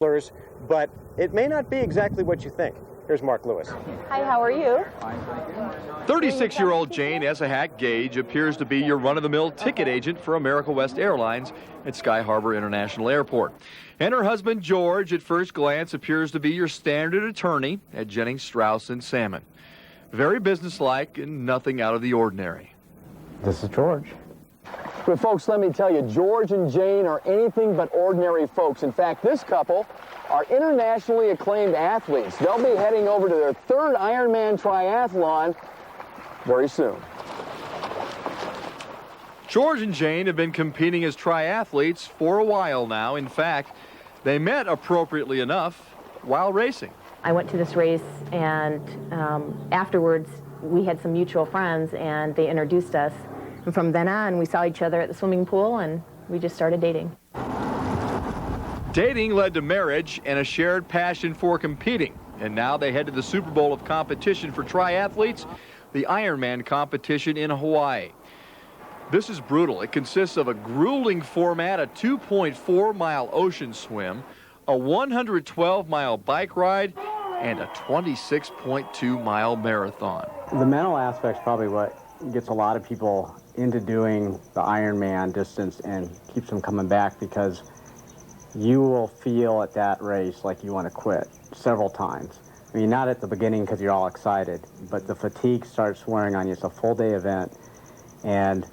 but it may not be exactly what you think. Here's Mark Lewis. Hi, how are you? 36-year-old Jane Esahack Gage appears to be your run-of-the-mill ticket agent for America West Airlines at Sky Harbor International Airport. And her husband, George, at first glance appears to be your standard attorney at Jennings, Strauss & Salmon. Very businesslike and nothing out of the ordinary. This is George. But folks, let me tell you, George and Jane are anything but ordinary folks. In fact, this couple are internationally acclaimed athletes. They'll be heading over to their third Ironman triathlon very soon. George and Jane have been competing as triathletes for a while now. In fact, they met appropriately enough while racing. I went to this race, and afterwards we had some mutual friends, and they introduced us. And from then on, we saw each other at the swimming pool, and we just started dating. Dating led to marriage and a shared passion for competing. And now they head to the Super Bowl of competition for triathletes, the Ironman competition in Hawaii. This is brutal. It consists of a grueling format, a 2.4-mile ocean swim, a 112-mile bike ride, and a 26.2-mile marathon. The mental aspect's probably what gets a lot of people into doing the Ironman distance and keeps them coming back, because you will feel at that race like you want to quit several times. I mean, not at the beginning because you're all excited, but the fatigue starts wearing on you. It's a full-day event, and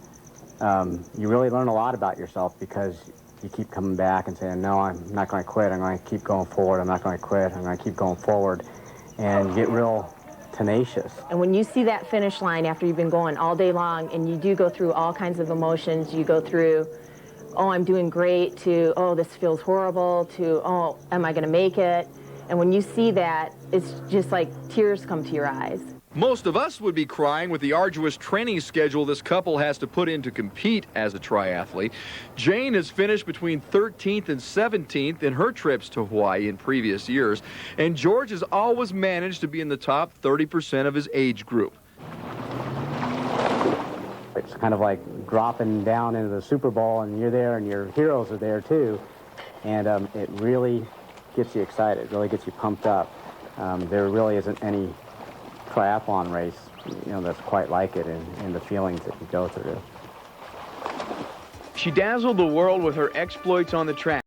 you really learn a lot about yourself because you keep coming back and saying, no, I'm not going to quit. I'm going to keep going forward. I'm not going to quit. I'm going to keep going forward, and get real tenacious. And when you see that finish line after you've been going all day long, and you do go through all kinds of emotions, you go through, oh, I'm doing great, to, oh, this feels horrible, to, oh, am I going to make it? And when you see that, it's just like tears come to your eyes. Most of us would be crying with the arduous training schedule this couple has to put in to compete as a triathlete. Jane has finished between 13th and 17th in her trips to Hawaii in previous years, and George has always managed to be in the top 30% of his age group. It's kind of like dropping down into the Super Bowl, and you're there, and your heroes are there too, and it really gets you excited, really gets you pumped up. There really isn't any triathlon race, that's quite like it in the feelings that you go through. She dazzled the world with her exploits on the track.